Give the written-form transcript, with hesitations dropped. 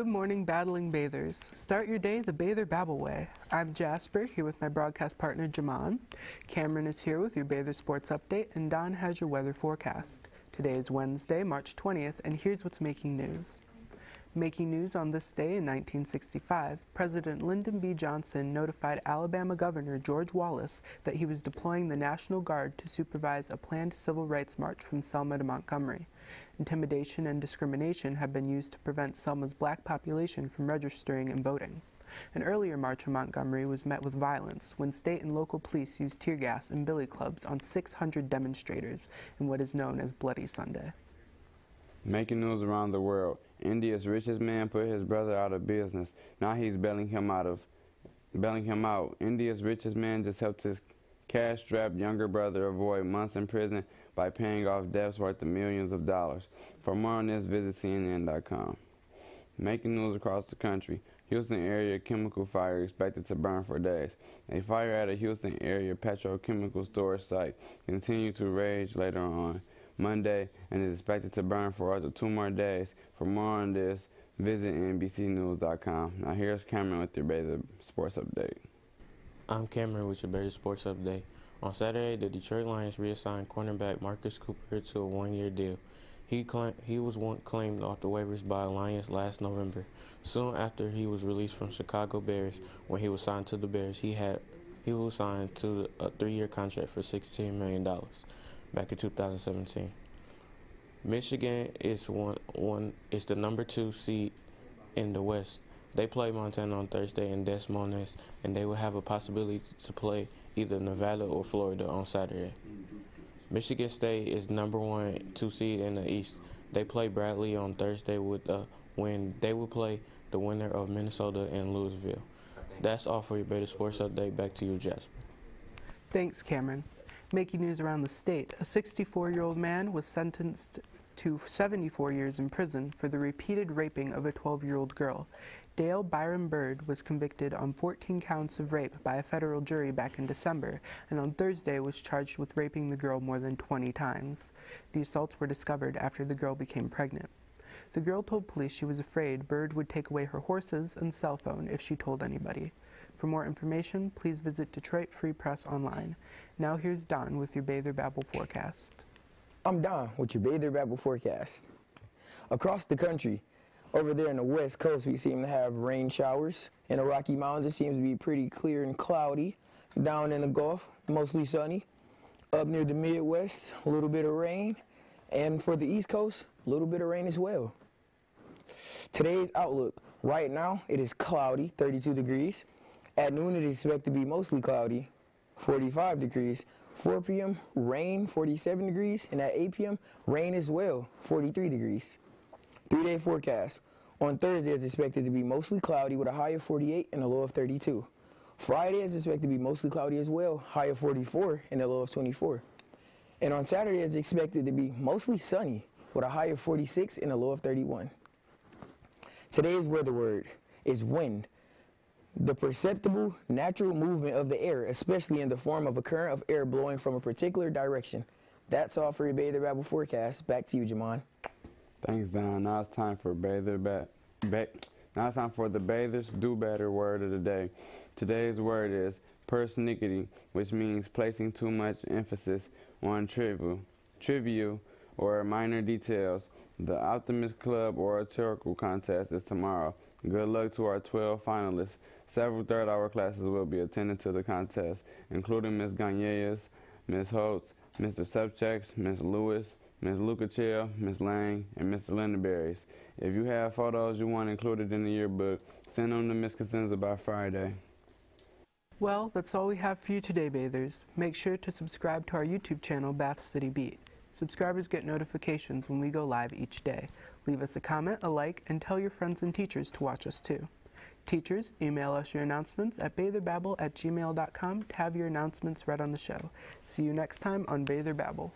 Good morning, battling bathers. Start your day the Bather Babble way. I'm Jasper, here with my broadcast partner, Jamon. Cameron is here with your Bather Sports Update, and Don has your weather forecast. Today is Wednesday, March 20th, and here's what's making news. Making news on this day in 1965, President Lyndon B. Johnson notified Alabama Governor George Wallace that he was deploying the National Guard to supervise a planned civil rights march from Selma to Montgomery. Intimidation and discrimination have been used to prevent Selma's black population from registering and voting. An earlier march in Montgomery was met with violence when state and local police used tear gas and billy clubs on 600 demonstrators in what is known as Bloody Sunday. Making news around the world. India's richest man put his brother out of business. Now he's bailing him out. India's richest man just helped his cash-strapped younger brother avoid months in prison by paying off debts worth of millions of dollars. For more on this, visit CNN.com. Making news across the country. Houston area chemical fire expected to burn for days. A fire at a Houston area petrochemical storage site continued to rage later on Monday and is expected to burn for up to 2 more days. For more on this, visit NBCnews.com. Now here's Cameron with your Bather Sports Update. I'm Cameron with your Bather Sports Update. On Saturday, the Detroit Lions reassigned cornerback Marcus Cooper to a 1-year deal. He was claimed off the waivers by Lions last November. Soon after he was released from Chicago Bears, when he was signed to the Bears, he was signed to a 3-year contract for $16 million back in 2017. Michigan is the number 2 seed in the West. They play Montana on Thursday in Des Moines, and they will have a possibility to play either Nevada or Florida on Saturday. Michigan State is number 2 seed in the East. They play Bradley on Thursday with a win. They will play the winner of Minnesota and Louisville. That's all for your Bather Sports Update. Back to you, Jasper. Thanks, Cameron. Making news around the state, a 64-year-old man was sentenced to 74 years in prison for the repeated raping of a 12-year-old girl. Dale Byron Bird was convicted on 14 counts of rape by a federal jury back in December, and on Thursday was charged with raping the girl more than 20 times. The assaults were discovered after the girl became pregnant. The girl told police she was afraid Bird would take away her horses and cell phone if she told anybody. For more information, please visit Detroit Free Press online. Now here's Don with your Bather Babble forecast. I'm Don with your Bather Babble forecast. Across the country, over there in the West Coast, we seem to have rain showers. In the Rocky Mountains, it seems to be pretty clear and cloudy. Down in the Gulf, mostly sunny. Up near the Midwest, a little bit of rain. And for the East Coast, a little bit of rain as well. Today's outlook. Right now, it is cloudy, 32 degrees. At noon, it is expected to be mostly cloudy, 45 degrees. 4 p.m., rain, 47 degrees. And at 8 p.m., rain as well, 43 degrees. 3-day forecast. On Thursday, it's expected to be mostly cloudy with a high of 48 and a low of 32. Friday is expected to be mostly cloudy as well, high of 44 and a low of 24. And on Saturday, it's expected to be mostly sunny with a high of 46 and a low of 31. Today's weather word is wind. The perceptible natural movement of the air, especially in the form of a current of air blowing from a particular direction. That's all for your Bather Babble forecast. Back to you, Jamon. Thanks, Don. Now it's time for the Bathers Do Better word of the day. Today's word is persnickety, which means placing too much emphasis on trivial or minor details. The Optimist Club oratorical contest is tomorrow. Good luck to our 12 finalists. Several third-hour classes will be attending to the contest, including Ms. Gagneas, Ms. Holtz, Mr. Subchecks, Ms. Lewis, Ms. Lucachel, Ms. Lang, and Mr. Lindenberries. If you have photos you want included in the yearbook, send them to Ms. Cosenza by Friday. Well, that's all we have for you today, bathers. Make sure to subscribe to our YouTube channel, Bath City Beat. Subscribers get notifications when we go live each day. Leave us a comment, a like, and tell your friends and teachers to watch us too. Teachers, email us your announcements at batherbabble@gmail.com to have your announcements read on the show. See you next time on Bather Babble.